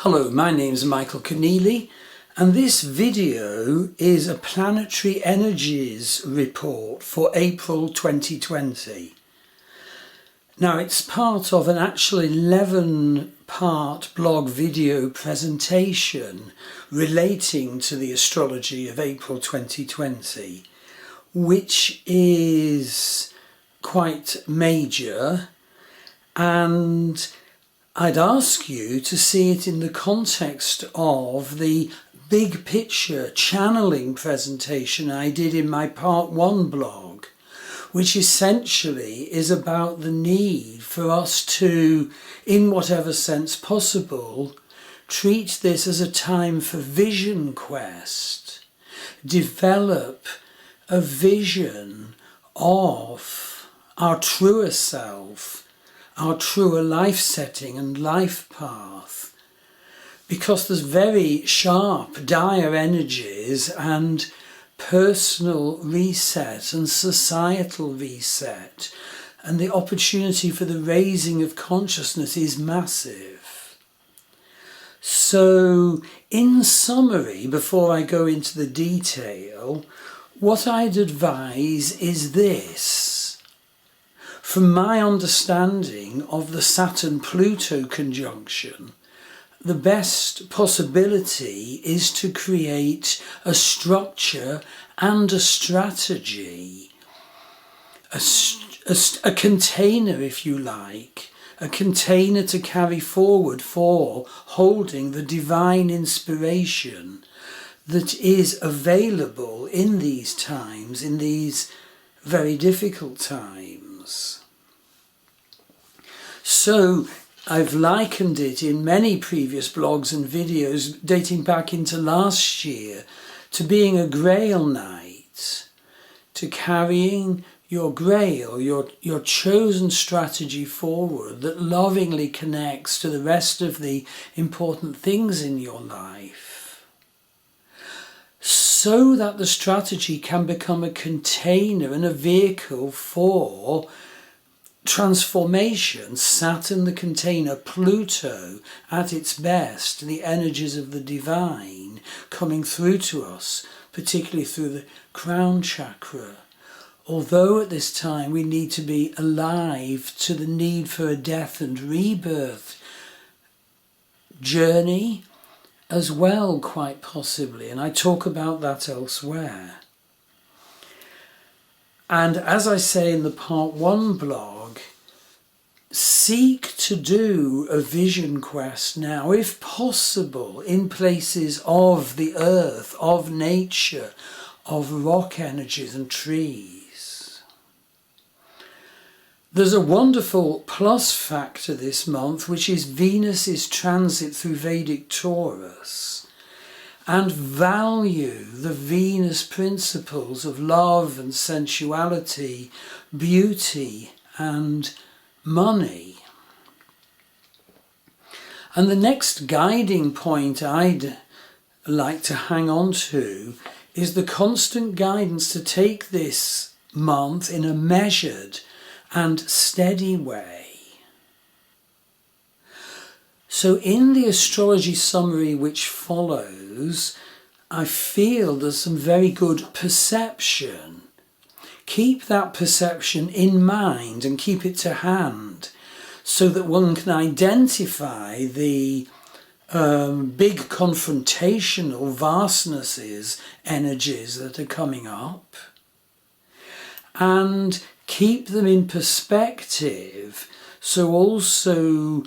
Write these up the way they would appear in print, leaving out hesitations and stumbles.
Hello, my name is Michael Conneely, and this video is a planetary energies report for April 2020. Now, it's part of an actual 11-part blog video presentation relating to the astrology of April 2020, which is quite major, and I'd ask you to see it in the context of the big picture channeling presentation I did in my part 1 blog, which essentially is about the need for us to, in whatever sense possible, treat this as a time for vision quest, develop a vision of our truer self, our truer life setting and life path, because there's very sharp, dire energies and personal reset and societal reset, and the opportunity for the raising of consciousness is massive. So, in summary, before I go into the detail, what I'd advise is this. From my understanding of the Saturn-Pluto conjunction, the best possibility is to create a structure and a strategy, a container, if you like, a container to carry forward for holding the divine inspiration that is available in these times, in these very difficult times. So I've likened it in many previous blogs and videos dating back into last year to being a grail night, to carrying your grail, your chosen strategy forward that lovingly connects to the rest of the important things in your life, so that the strategy can become a container and a vehicle for transformation. Saturn the container, Pluto at its best, the energies of the divine coming through to us, particularly through the crown chakra. Although at this time we need to be alive to the need for a death and rebirth journey as well, quite possibly, and I talk about that elsewhere. And as I say in the part 1 blog, seek to do a vision quest now, if possible, in places of the earth, of nature, of rock energies and trees. There's a wonderful plus factor this month, which is Venus's transit through Vedic Taurus. And value the Venus principles of love and sensuality, beauty and money. And the next guiding point I'd like to hang on to is the constant guidance to take this month in a measured and steady way. So in the astrology summary which follows, I feel there's some very good perception. Keep that perception in mind and keep it to hand so that one can identify the big confrontational vastnesses, energies that are coming up, and keep them in perspective. So also,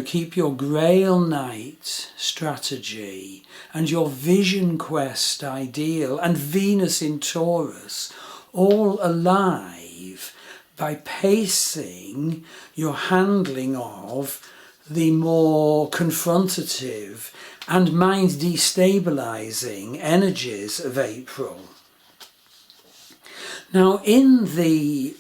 keep your Grail Night strategy and your Vision Quest ideal and Venus in Taurus all alive by pacing your handling of the more confrontative and mind destabilizing energies of April. Now, in the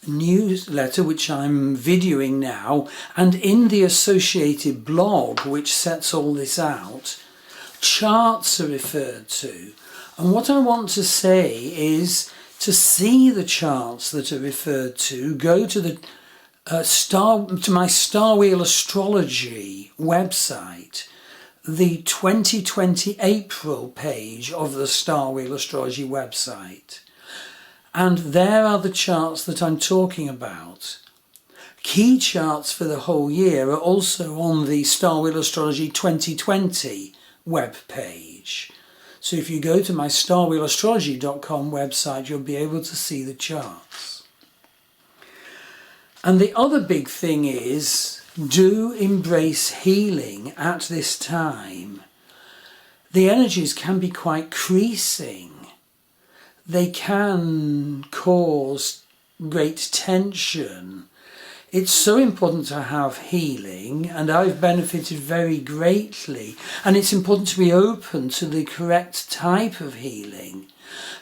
newsletter which I'm videoing now, and in the associated blog which sets all this out, charts are referred to. And what I want to say is, to see the charts that are referred to, go to the my Star Wheel Astrology website the 2020 April page of the Star Wheel Astrology website. And there are the charts that I'm talking about. Key charts for the whole year are also on the Star Wheel Astrology 2020 web page. So if you go to my starwheelastrology.com website, you'll be able to see the charts. And the other big thing is, do embrace healing at this time. The energies can be quite creasing. They can cause great tension. It's so important to have healing, and I've benefited very greatly. And it's important to be open to the correct type of healing.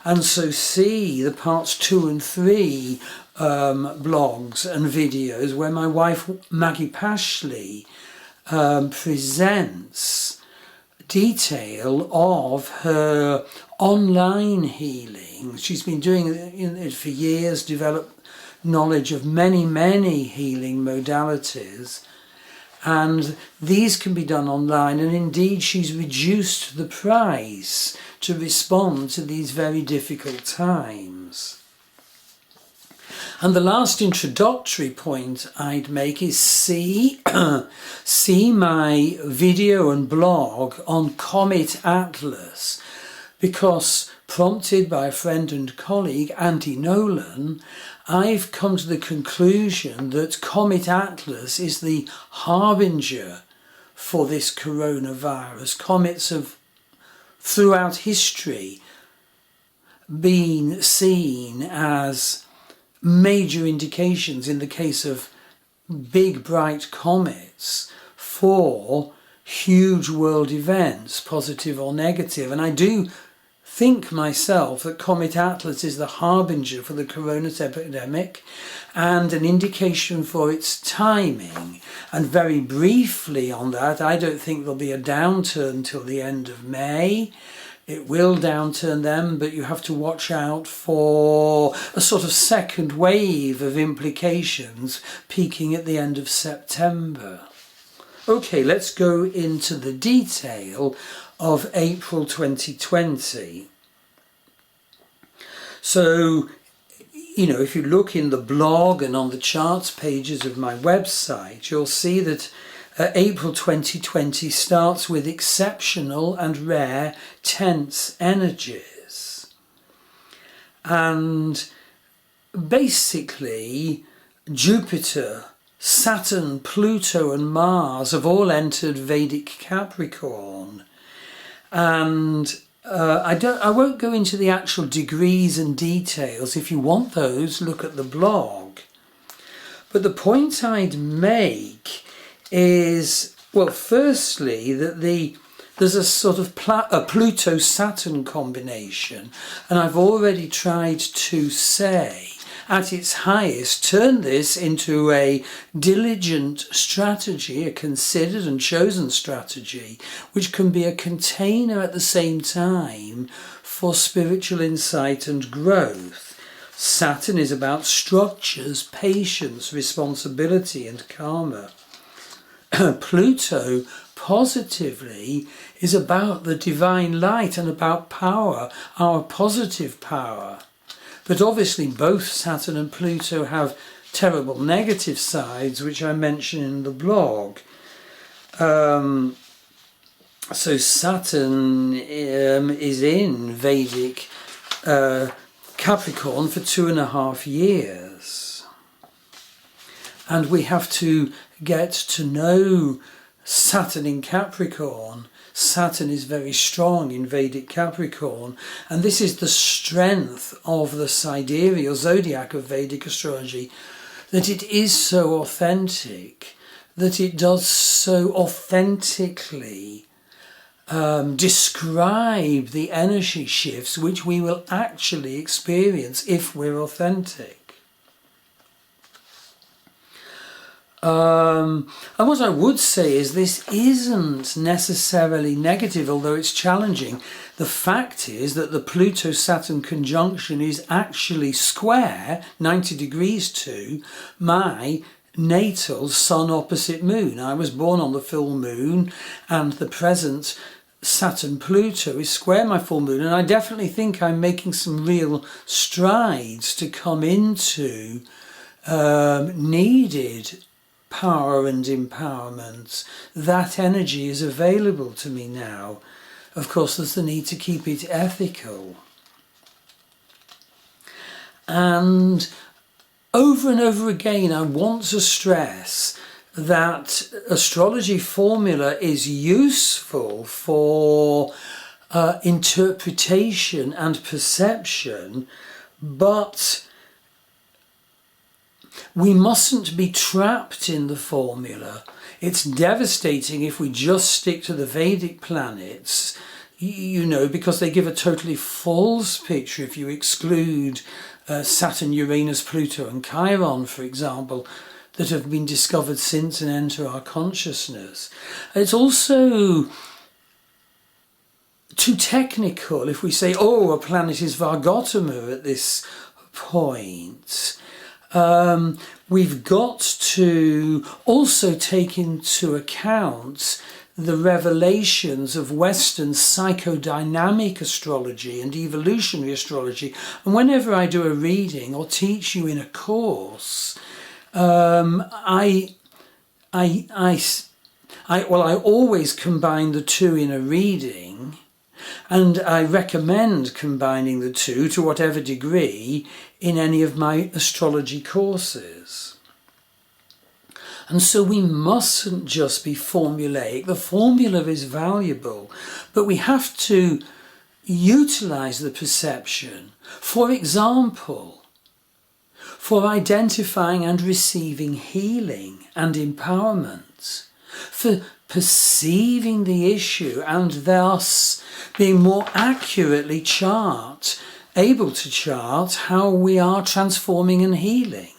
And so see the parts 2 and 3 blogs and videos where my wife Maggie Pashley presents detail of her online healing. She's been doing it for years, developed knowledge of many healing modalities, and these can be done online, and indeed she's reduced the price to respond to these very difficult times. And the last introductory point I'd make is see my video and blog on Comet Atlas, because prompted by a friend and colleague, Andy Nolan, I've come to the conclusion that Comet Atlas is the harbinger for this coronavirus. Comets have, throughout history, been seen as major indications, in the case of big bright comets, for huge world events, positive or negative. And I do think myself that Comet Atlas is the harbinger for the coronavirus epidemic and an indication for its timing. And very briefly on that, I don't think there'll be a downturn till the end of May. It will downturn then, but you have to watch out for a sort of second wave of implications peaking at the end of September. Okay, let's go into the detail of April 2020. So, if you look in the blog and on the charts pages of my website, you'll see that April 2020 starts with exceptional and rare tense energies. And basically, Jupiter, Saturn, Pluto and Mars have all entered Vedic Capricorn. And I won't go into the actual degrees and details. If you want those, look at the blog. But the point I'd make is, well, firstly, that there's a sort of a Pluto-Saturn combination, and I've already tried to say, at its highest, turn this into a diligent strategy, a considered and chosen strategy, which can be a container at the same time for spiritual insight and growth. Saturn is about structures, patience, responsibility and karma. Pluto, positively, is about the divine light and about power, our positive power. But obviously both Saturn and Pluto have terrible negative sides, which I mention in the blog. So Saturn is in Vedic Capricorn for 2.5 years. And we have to get to know Saturn in Capricorn. Saturn is very strong in Vedic Capricorn, and this is the strength of the sidereal zodiac of Vedic astrology, that it is so authentic, that it does so authentically describe the energy shifts which we will actually experience if we're authentic. And what I would say is this isn't necessarily negative, although it's challenging. The fact is that the Pluto-Saturn conjunction is actually square, 90 degrees to, my natal sun opposite moon. I was born on the full moon, and the present Saturn-Pluto is square my full moon, and I definitely think I'm making some real strides to come into needed power and empowerment. That energy is available to me now. Of course, there's the need to keep it ethical. And over again, I want to stress that astrology formula is useful for interpretation and perception, but we mustn't be trapped in the formula. It's devastating if we just stick to the Vedic planets, you know, because they give a totally false picture. If you exclude Saturn, Uranus, Pluto and Chiron, for example, that have been discovered since and enter our consciousness. It's also too technical if we say, oh, a planet is Vargotama at this point. We've got to also take into account the revelations of Western psychodynamic astrology and evolutionary astrology. And whenever I do a reading or teach you in a course, I always combine the two in a reading, and I recommend combining the two to whatever degree in any of my astrology courses. And so we mustn't just be formulaic. The formula is valuable, but we have to utilize the perception. For example, for identifying and receiving healing and empowerment, for perceiving the issue and thus being more accurately able to chart how we are transforming and healing.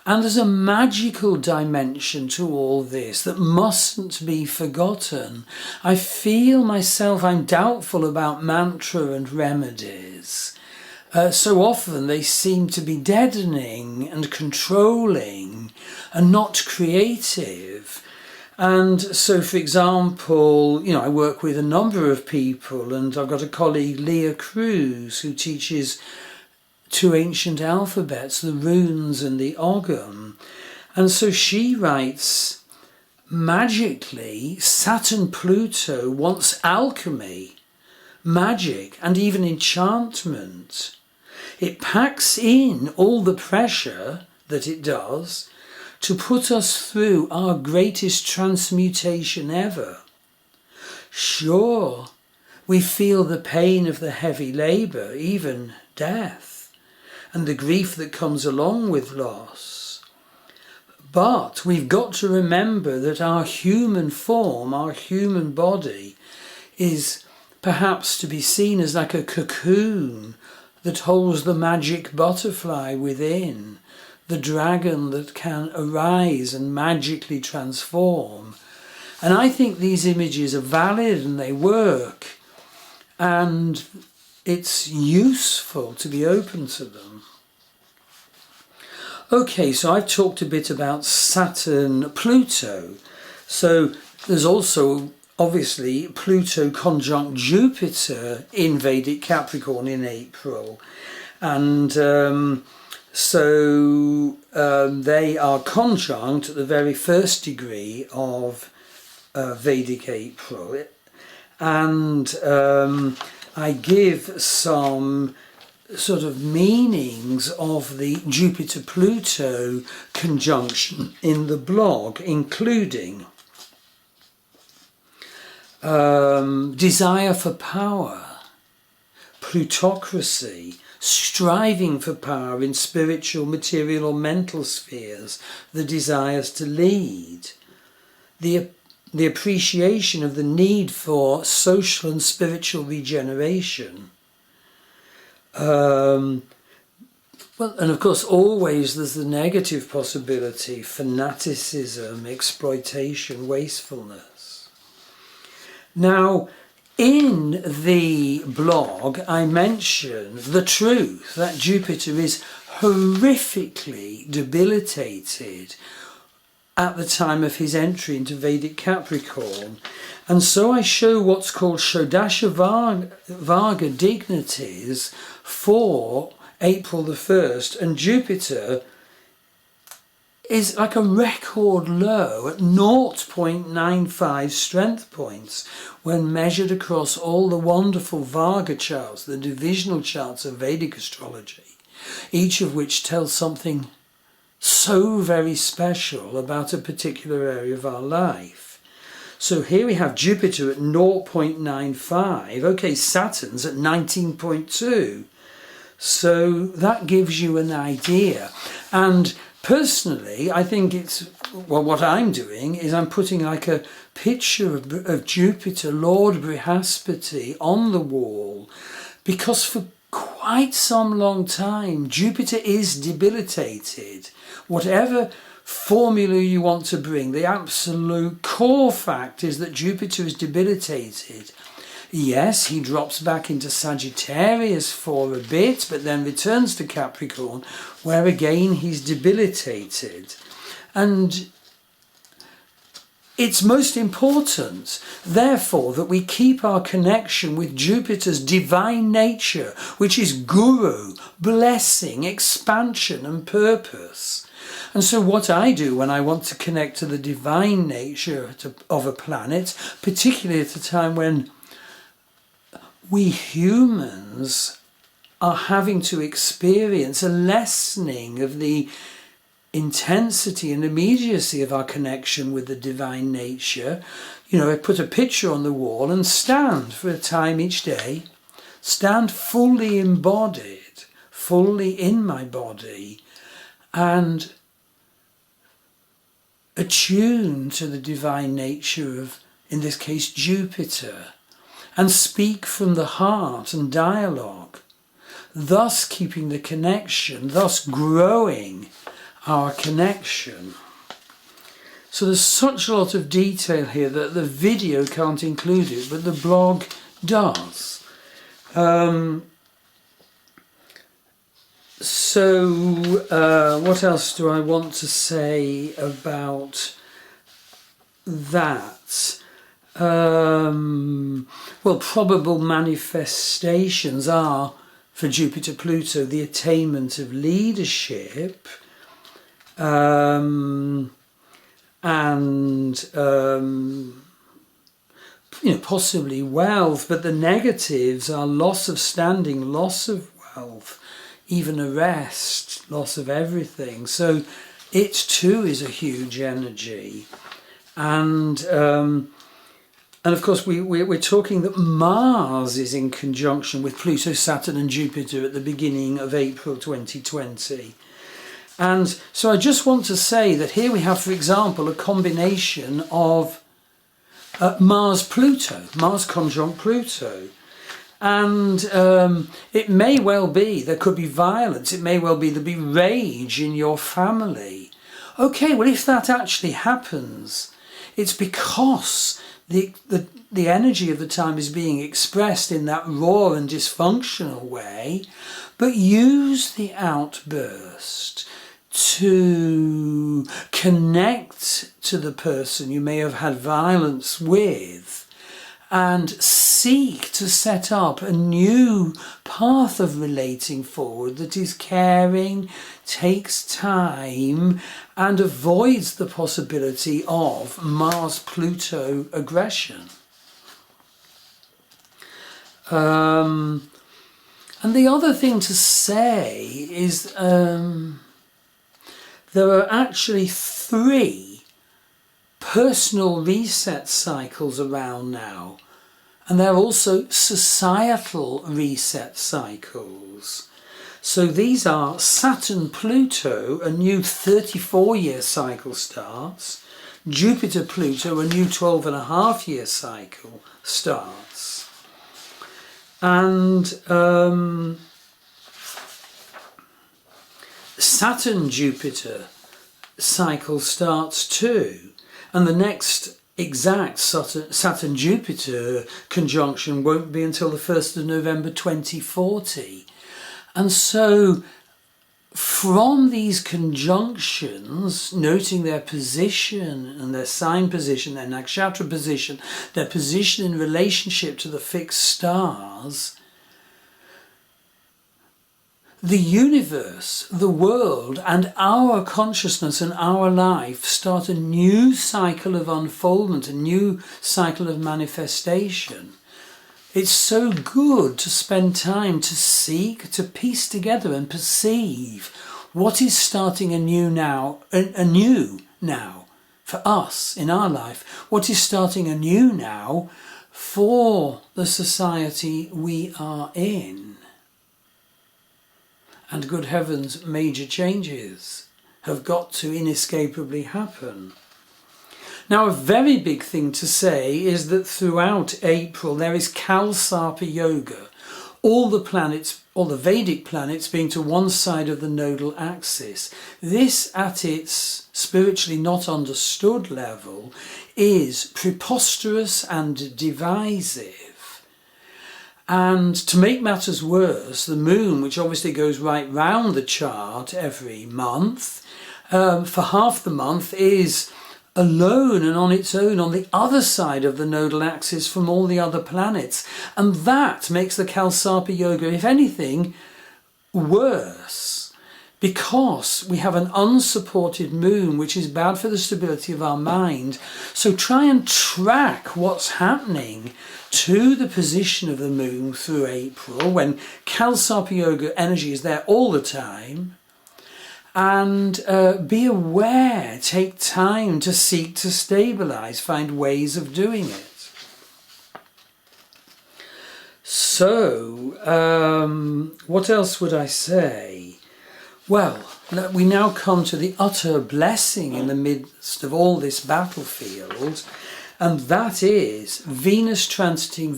And there's a magical dimension to all this that mustn't be forgotten. I feel myself, I'm doubtful about mantra and remedies. So often they seem to be deadening and controlling and not creative. And so, for example, I work with a number of people, and I've got a colleague, Leah Cruz, who teaches two ancient alphabets, the runes and the Ogham. And so she writes, magically, Saturn-Pluto wants alchemy, magic, and even enchantment. It packs in all the pressure that it does to put us through our greatest transmutation ever. Sure, we feel the pain of the heavy labour, even death, and the grief that comes along with loss. But we've got to remember that our human form, our human body, is perhaps to be seen as like a cocoon that holds the magic butterfly within, the dragon that can arise and magically transform. And I think these images are valid and they work, and it's useful to be open to them. Okay, so I've talked a bit about Saturn-Pluto. So there's also obviously Pluto conjunct Jupiter in Vedic Capricorn in April. And so they are conjunct at the very first degree of Vedic April. And I give some sort of meanings of the Jupiter-Pluto conjunction in the blog, including desire for power, plutocracy, striving for power in spiritual, material or mental spheres, the desires to lead, the appreciation of the need for social and spiritual regeneration. Well, and of course always there's the negative possibility, fanaticism, exploitation, wastefulness. Now, In the blog, I mention the truth that Jupiter is horrifically debilitated at the time of his entry into Vedic Capricorn. And so I show what's called Shodasha Varga dignities for April the 1st, and Jupiter is like a record low at 0.95 strength points when measured across all the wonderful Varga charts, the divisional charts of Vedic astrology, each of which tells something so very special about a particular area of our life. So here we have Jupiter at 0.95, okay, Saturn's at 19.2, so that gives you an idea. And personally, I think it's, well, what I'm doing is I'm putting like a picture of Jupiter, Lord Brihaspati, on the wall, because for quite some long time Jupiter is debilitated. Whatever formula you want to bring, the absolute core fact is that Jupiter is debilitated. Yes, he drops back into Sagittarius for a bit, but then returns to Capricorn, where again he's debilitated. And it's most important, therefore, that we keep our connection with Jupiter's divine nature, which is guru, blessing, expansion and purpose. And so what I do when I want to connect to the divine nature of a planet, particularly at a time when we humans are having to experience a lessening of the intensity and immediacy of our connection with the divine nature, you know, I put a picture on the wall and stand for a time each day, stand fully embodied, fully in my body, and attune to the divine nature of, in this case, Jupiter, and speak from the heart and dialogue, thus keeping the connection, thus growing our connection. So there's such a lot of detail here that the video can't include it, but the blog does. What else do I want to say about that? Well, probable manifestations are, for Jupiter-Pluto, the attainment of leadership, and possibly wealth, but the negatives are loss of standing, loss of wealth, even arrest, loss of everything. So it too is a huge energy. And of course we're talking that Mars is in conjunction with Pluto, Saturn and Jupiter at the beginning of April 2020. And so I just want to say that here we have, for example, a combination of Mars-Pluto, Mars conjunct Pluto. And it may well be, there could be violence, it may well be there'll be rage in your family. Okay, well, if that actually happens, it's because the energy of the time is being expressed in that raw and dysfunctional way, but use the outburst to connect to the person you may have had violence with and seek to set up a new path of relating forward that is caring, takes time, and avoids the possibility of Mars-Pluto aggression. And the other thing to say is there are actually 3 personal reset cycles around now, and they're also societal reset cycles. So these are Saturn-Pluto, a new 34-year cycle starts. Jupiter-Pluto, a new 12.5-year cycle starts. And Saturn-Jupiter cycle starts too. And the next exact Saturn-Jupiter conjunction won't be until the 1st of November 2040. And so from these conjunctions, noting their position and their sign position, their nakshatra position, their position in relationship to the fixed stars, the universe, the world, and our consciousness and our life start a new cycle of unfoldment, a new cycle of manifestation. It's so good to spend time to seek, to piece together and perceive what is starting anew now for us in our life, what is starting anew now for the society we are in. And good heavens, major changes have got to inescapably happen. Now, a very big thing to say is that throughout April there is Kalsarpa Yoga, all the planets, all the Vedic planets being to one side of the nodal axis. This, at its spiritually not understood level, is preposterous and divisive. And to make matters worse, the moon, which obviously goes right round the chart every month, for half the month is alone and on its own on the other side of the nodal axis from all the other planets. And that makes the Kalsarpa Yoga, if anything, worse, because we have an unsupported moon, which is bad for the stability of our mind. So try and track what's happening to the position of the moon through April, when Kalsarpa Yoga energy is there all the time. And be aware, take time to seek to stabilize, find ways of doing it. So, what else would I say? Well, we now come to the utter blessing in the midst of all this battlefield, and that is Venus transiting